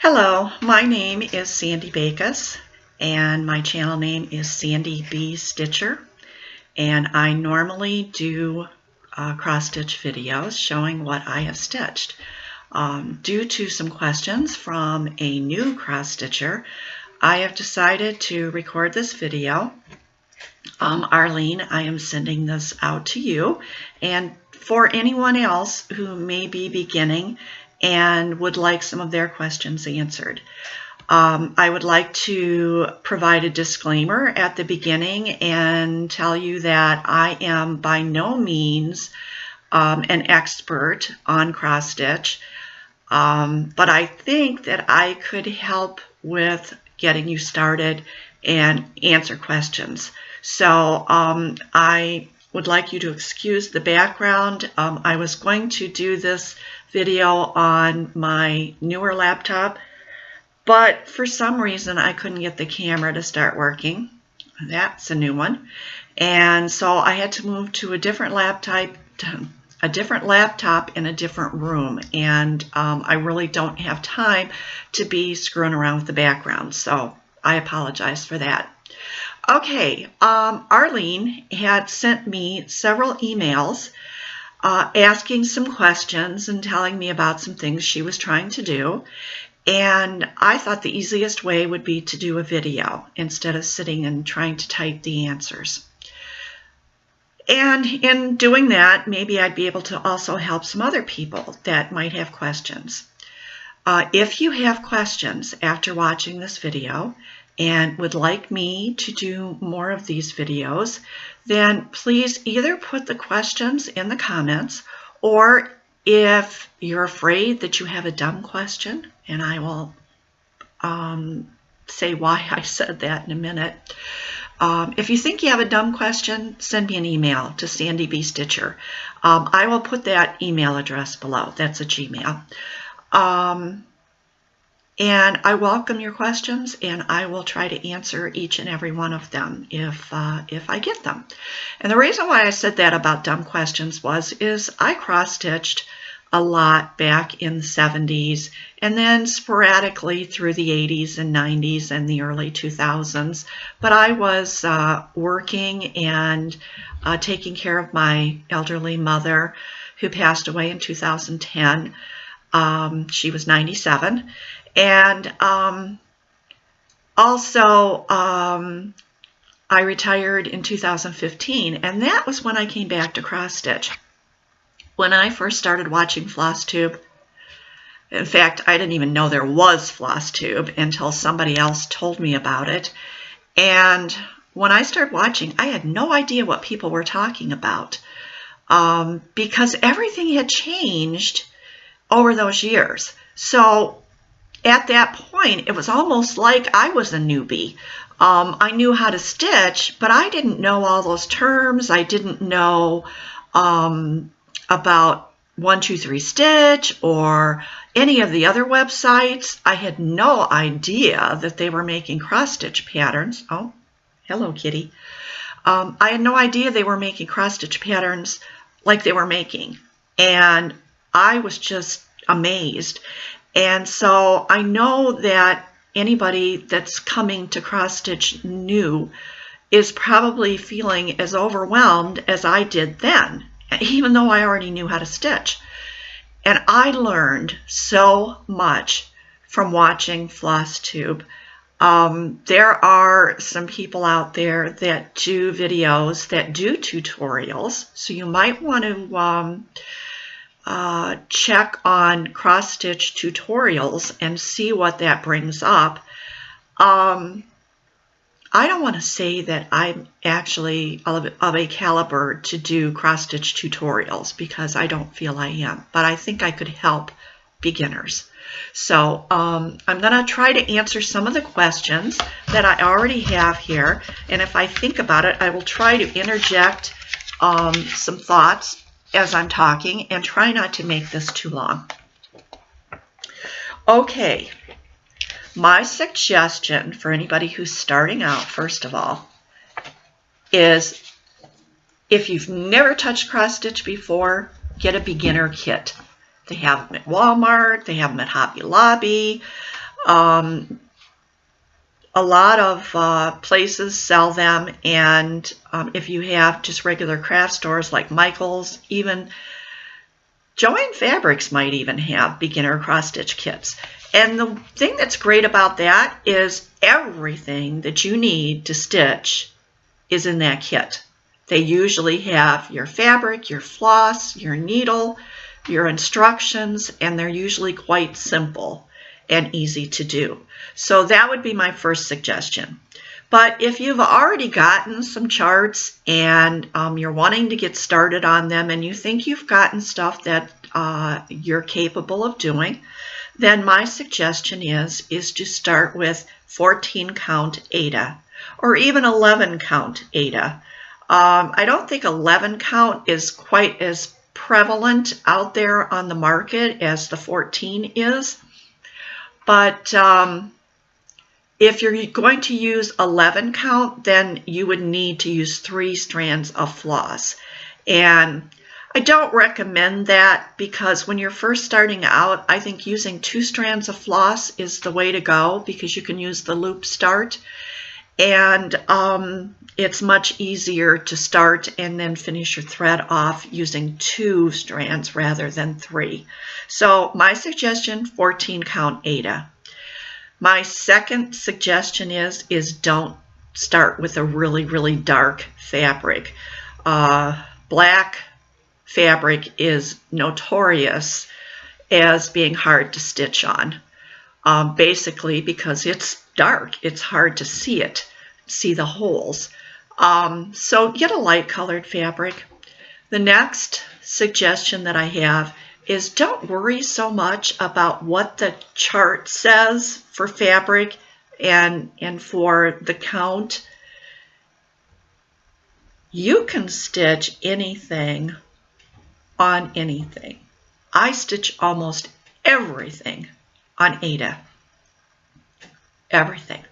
Hello, my name is Sandy Bacus and my channel name is Sandy B. Stitcher, and I normally do cross-stitch videos showing what I have stitched. Due to some questions from a new cross-stitcher, I have decided to record this video. Arlene, I am sending this out to you, and for anyone else who may be beginning and would like some of their questions answered. I would like to provide a disclaimer at the beginning and tell you that I am by no means an expert on cross stitch, but I think that I could help with getting you started and answer questions. So I would like you to excuse the background. I was going to do this video on my newer laptop, but for some reason I couldn't get the camera to start working. That's a new one. And so I had to move to a different laptop in a different room, and I really don't have time to be screwing around with the background, so I apologize for that. Okay, Arlene had sent me several emails asking some questions and telling me about some things she was trying to do, and I thought the easiest way would be to do a video instead of sitting and trying to type the answers. And in doing that, maybe I'd be able to also help some other people that might have questions. If you have questions after watching this video and would like me to do more of these videos, then please either put the questions in the comments, or if you're afraid that you have a dumb question, and I will say why I said that in a minute. If you think you have a dumb question, send me an email to Sandy B. Stitcher. I will put that email address below. That's a Gmail. And I welcome your questions, and I will try to answer each and every one of them if I get them. And the reason why I said that about dumb questions is I cross-stitched a lot back in the 70s, and then sporadically through the 80s and 90s and the early 2000s. But I was working and taking care of my elderly mother, who passed away in 2010. She was 97. And also, I retired in 2015, and that was when I came back to cross-stitch. When I first started watching FlossTube, in fact, I didn't even know there was FlossTube until somebody else told me about it. And when I started watching, I had no idea what people were talking about, because everything had changed over those years. So at that point, it was almost like I was a newbie. I knew how to stitch, but I didn't know all those terms. I didn't know about 1, 2, 3 Stitch or any of the other websites. I had no idea that they were making cross-stitch patterns. Oh, hello, kitty. I had no idea they were making cross-stitch patterns like they were making, and I was just amazed. And so I know that anybody that's coming to cross-stitch new is probably feeling as overwhelmed as I did then, even though I already knew how to stitch. And I learned so much from watching FlossTube. There are some people out there that do videos, that do tutorials, so you might want to check on cross-stitch tutorials and see what that brings up. I don't want to say that I'm actually of a caliber to do cross-stitch tutorials, because I don't feel I am, but I think I could help beginners. So I'm going to try to answer some of the questions that I already have here, and if I think about it, I will try to interject some thoughts as I'm talking, and try not to make this too long. Okay, my suggestion for anybody who's starting out, first of all, is if you've never touched cross-stitch before, get a beginner kit. They have them at Walmart, they have them at Hobby Lobby. A lot of places sell them, and if you have just regular craft stores like Michael's, even Joann Fabrics might even have beginner cross-stitch kits. And the thing that's great about that is everything that you need to stitch is in that kit. They usually have your fabric, your floss, your needle, your instructions, and they're usually quite simple and easy to do. So that would be my first suggestion. But if you've already gotten some charts and you're wanting to get started on them and you think you've gotten stuff that you're capable of doing, then my suggestion is to start with 14 count Aida or even 11 count Aida. I don't think 11 count is quite as prevalent out there on the market as the 14 is, but if you're going to use 11 count, then you would need to use 3 strands of floss. And I don't recommend that because when you're first starting out, I think using 2 strands of floss is the way to go because you can use the loop start. And it's much easier to start and then finish your thread off using 2 strands rather than 3. So my suggestion, 14 count Aida. My second suggestion is don't start with a really, really dark fabric. Black fabric is notorious as being hard to stitch on, basically because it's dark. It's hard to see the holes. So get a light colored fabric. The next suggestion that I have is don't worry so much about what the chart says for fabric and for the count. You can stitch anything on anything. I stitch almost everything on Aida. Everything.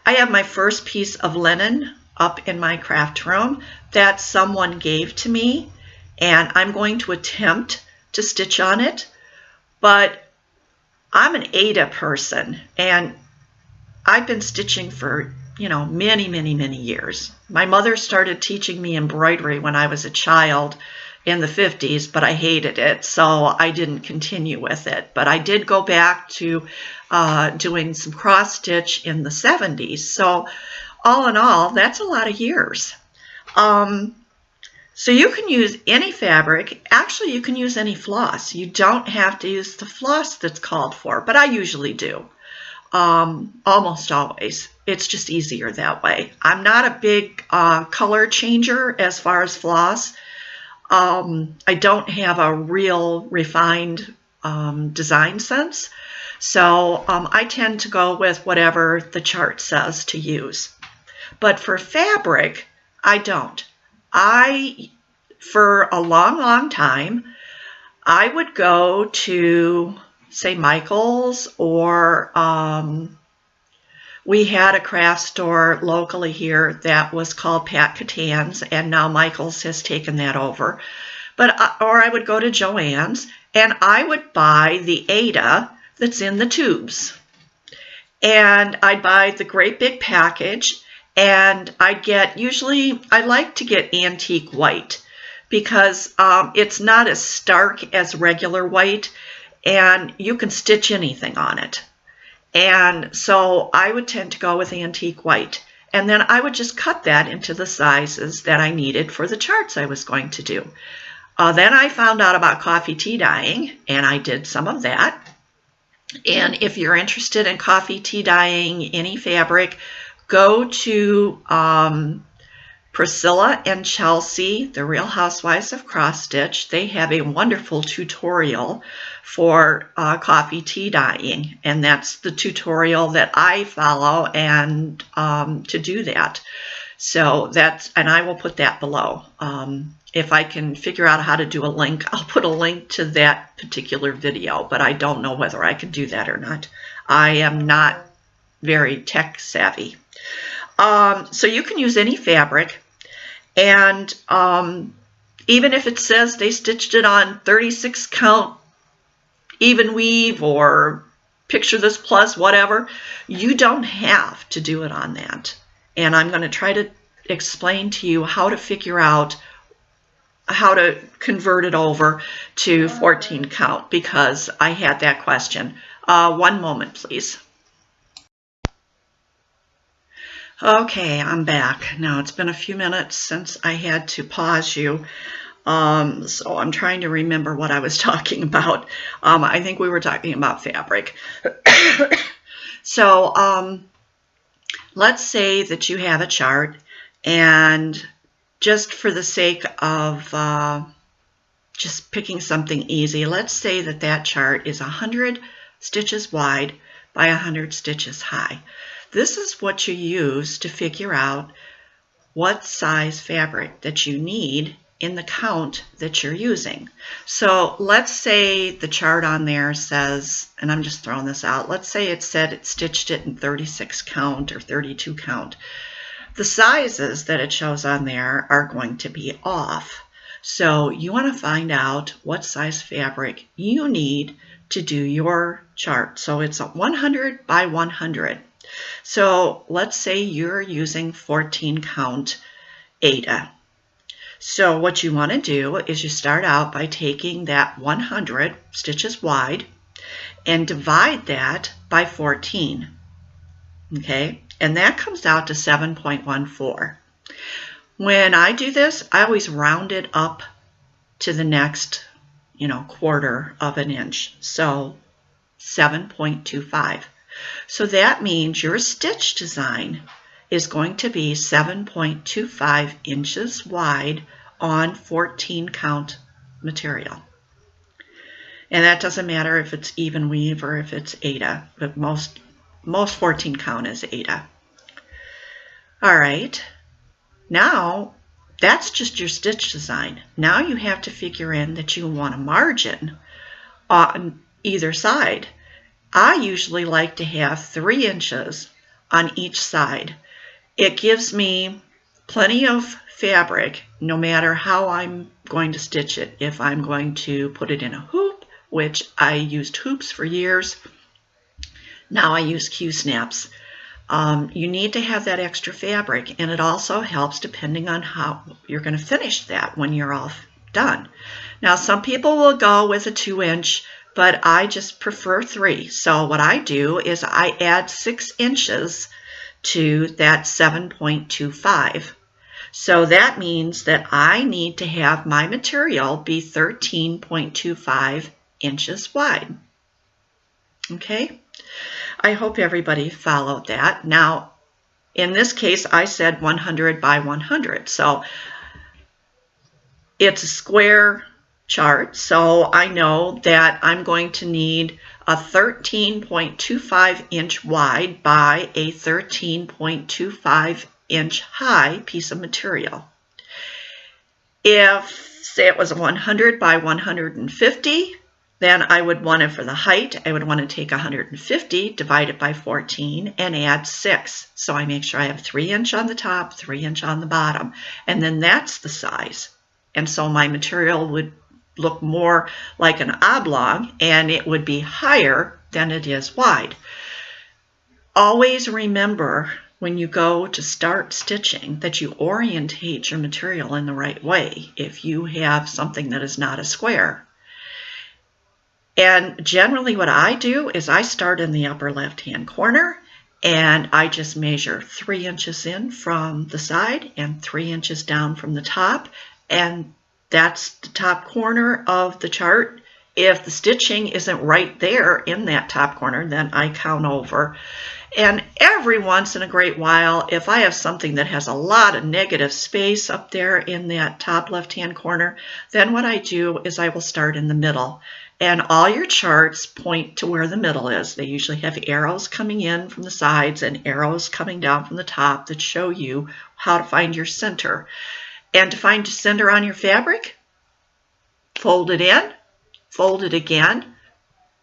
I have my first piece of linen up in my craft room that someone gave to me, and I'm going to attempt to stitch on it, but I'm an Aida person and I've been stitching for many, many, many years. My mother started teaching me embroidery when I was a child in the 50s, but I hated it, so I didn't continue with it. But I did go back to doing some cross stitch in the 70s. So all in all, that's a lot of years. So you can use any fabric. Actually, you can use any floss. You don't have to use the floss that's called for, but I usually do. Almost always. It's just easier that way. I'm not a big color changer as far as floss. I don't have a real refined design sense, so I tend to go with whatever the chart says to use. But for fabric, I don't. For a long, long time, I would go to, say, Michael's, or we had a craft store locally here that was called Pat Catan's, and now Michael's has taken that over. Or I would go to Joann's, and I would buy the Aida that's in the tubes. And I'd buy the great big package, and I'd get, usually I like to get antique white because it's not as stark as regular white, and you can stitch anything on it. And so I would tend to go with antique white. And then I would just cut that into the sizes that I needed for the charts I was going to do. Then I found out about coffee tea dyeing, and I did some of that. And if you're interested in coffee tea dyeing any fabric, go to Priscilla and Chelsea, the Real Housewives of Cross Stitch. They have a wonderful tutorial for coffee tea dyeing, and that's the tutorial that I follow and to do that. So and I will put that below. If I can figure out how to do a link, I'll put a link to that particular video, but I don't know whether I can do that or not. I am not very tech savvy. So you can use any fabric, and even if it says they stitched it on 36 count even weave or picture this plus whatever. You don't have to do it on that. And I'm going to try to explain to you how to figure out how to convert it over to 14 count, because I had that question. One moment, please. Okay, I'm back. Now, it's been a few minutes since I had to pause you, so I'm trying to remember what I was talking about. I think we were talking about fabric. So let's say that you have a chart, and just for the sake of just picking something easy, let's say that that chart is 100 stitches wide by 100 stitches high. This is what you use to figure out what size fabric that you need in the count that you're using. So let's say the chart on there says, and I'm just throwing this out, let's say it said it stitched it in 36 count or 32 count. The sizes that it shows on there are going to be off. So you want to find out what size fabric you need to do your chart. So it's 100 by 100. So let's say you're using 14 count Aida. So what you want to do is you start out by taking that 100 stitches wide and divide that by 14. Okay, and that comes out to 7.14. When I do this, I always round it up to the next, quarter of an inch. So 7.25. So that means your stitch design is going to be 7.25 inches wide on 14 count material. And that doesn't matter if it's even weave or if it's Aida, but most 14 count is Aida. All right, now that's just your stitch design. Now you have to figure in that you want a margin on either side. I usually like to have 3 inches on each side. It gives me plenty of fabric no matter how I'm going to stitch it. If I'm going to put it in a hoop, which I used hoops for years, now I use Q-snaps. You need to have that extra fabric, and it also helps depending on how you're going to finish that when you're all done. Now some people will go with a 2-inch, but I just prefer 3. So what I do is I add 6 inches to that 7.25. So that means that I need to have my material be 13.25 inches wide. Okay? I hope everybody followed that. Now, in this case, I said 100 by 100. So it's a square chart, so I know that I'm going to need a 13.25 inch wide by a 13.25 inch high piece of material. If, say, it was a 100 by 150, then I would want it for the height. I would want to take 150, divide it by 14, and add 6. So I make sure I have 3 inch on the top, 3 inch on the bottom, and then that's the size. And so my material would look more like an oblong, and it would be higher than it is wide. Always remember when you go to start stitching that you orientate your material in the right way if you have something that is not a square. And generally what I do is I start in the upper left-hand corner, and I just measure 3 inches in from the side and 3 inches down from the top, and that's the top corner of the chart. If the stitching isn't right there in that top corner, then I count over. And every once in a great while, if I have something that has a lot of negative space up there in that top left-hand corner, then what I do is I will start in the middle. And all your charts point to where the middle is. They usually have arrows coming in from the sides and arrows coming down from the top that show you how to find your center. And to find your center on your fabric, fold it in, fold it again.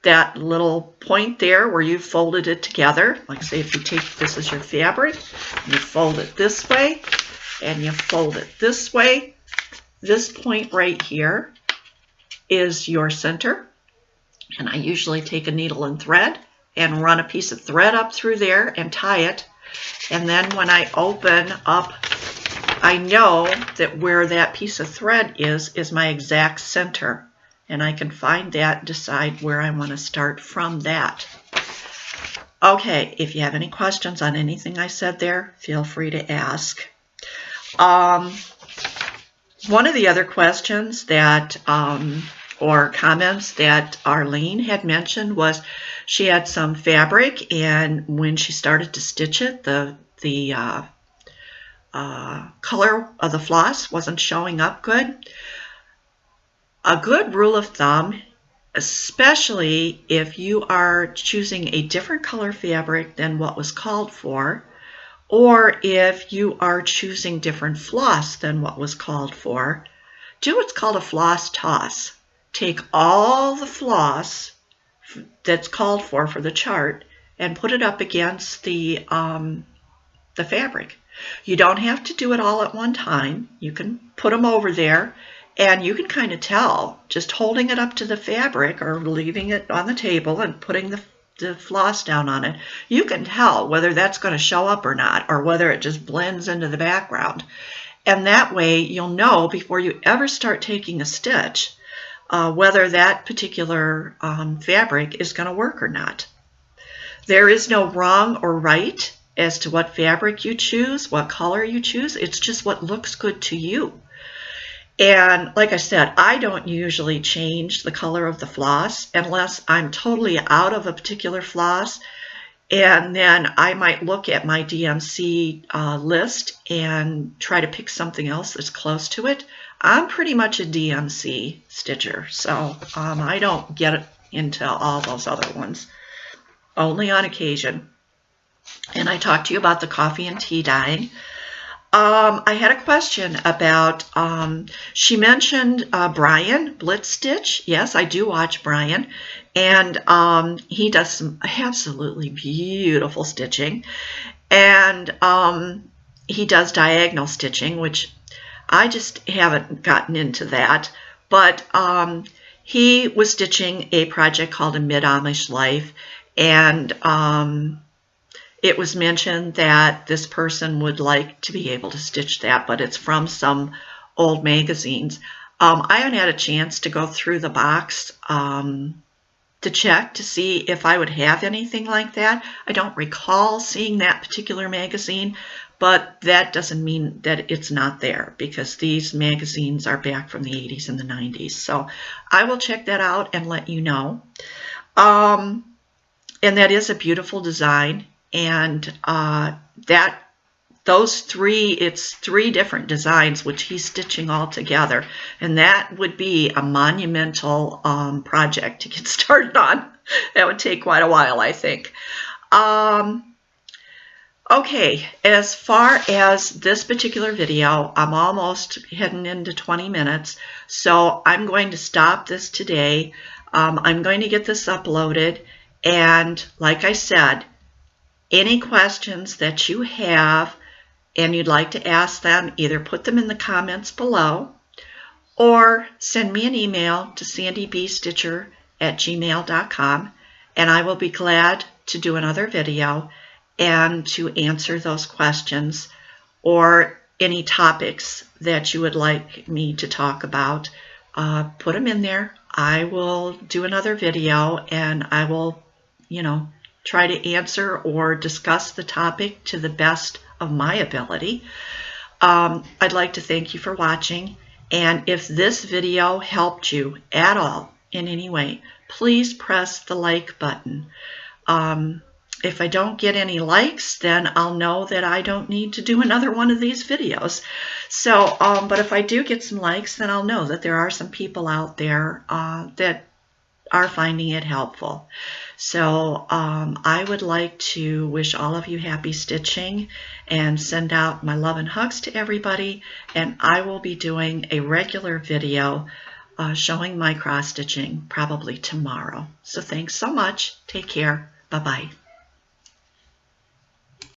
That little point there where you folded it together, like say if you take this as your fabric, you fold it this way, and you fold it this way. This point right here is your center. And I usually take a needle and thread and run a piece of thread up through there and tie it. And then when I open up, I know that where that piece of thread is my exact center. And I can find that, decide where I want to start from that. Okay, if you have any questions on anything I said there, feel free to ask. One of the other questions that, or comments that Arlene had mentioned was she had some fabric, and when she started to stitch it, the color of the floss wasn't showing up good. A good rule of thumb, especially if you are choosing a different color fabric than what was called for, or if you are choosing different floss than what was called for, do what's called a floss toss. Take all the floss that's called for the chart and put it up against the fabric. You don't have to do it all at one time. You can put them over there, and you can kind of tell, just holding it up to the fabric or leaving it on the table and putting the floss down on it, you can tell whether that's going to show up or not, or whether it just blends into the background. And that way you'll know before you ever start taking a stitch whether that particular fabric is going to work or not. There is no wrong or right as to what fabric you choose, what color you choose. It's just what looks good to you. And like I said, I don't usually change the color of the floss unless I'm totally out of a particular floss. And then I might look at my DMC list and try to pick something else that's close to it. I'm pretty much a DMC stitcher, so I don't get into all those other ones, only on occasion. And I talked to you about the coffee and tea dyeing. I had a question about, she mentioned Brian Blitz Stitch. Yes, I do watch Brian, and he does some absolutely beautiful stitching, and he does diagonal stitching, which I just haven't gotten into that, but he was stitching a project called A Mid-Amish Life, and it was mentioned that this person would like to be able to stitch that, but it's from some old magazines. I haven't had a chance to go through the box to check to see if I would have anything like that. I don't recall seeing that particular magazine, but that doesn't mean that it's not there, because these magazines are back from the 80s and the 90s. So I will check that out and let you know. And that is a beautiful design. And those three, it's 3 different designs which he's stitching all together, and that would be a monumental project to get started on. That would take quite a while, I think. Okay, as far as this particular video, I'm almost heading into 20 minutes, so I'm going to stop this today. I'm going to get this uploaded, and like I said, any questions that you have and you'd like to ask them, either put them in the comments below or send me an email to sandybstitcher@gmail.com, and I will be glad to do another video and to answer those questions or any topics that you would like me to talk about. Put them in there. I will do another video, and I will, try to answer or discuss the topic to the best of my ability. I'd like to thank you for watching, and if this video helped you at all in any way, please press the like button. If I don't get any likes, then I'll know that I don't need to do another one of these videos. So, but if I do get some likes, then I'll know that there are some people out there that are finding it helpful. So I would like to wish all of you happy stitching and send out my love and hugs to everybody, and I will be doing a regular video showing my cross stitching probably tomorrow. So thanks so much. Take care. Bye-bye.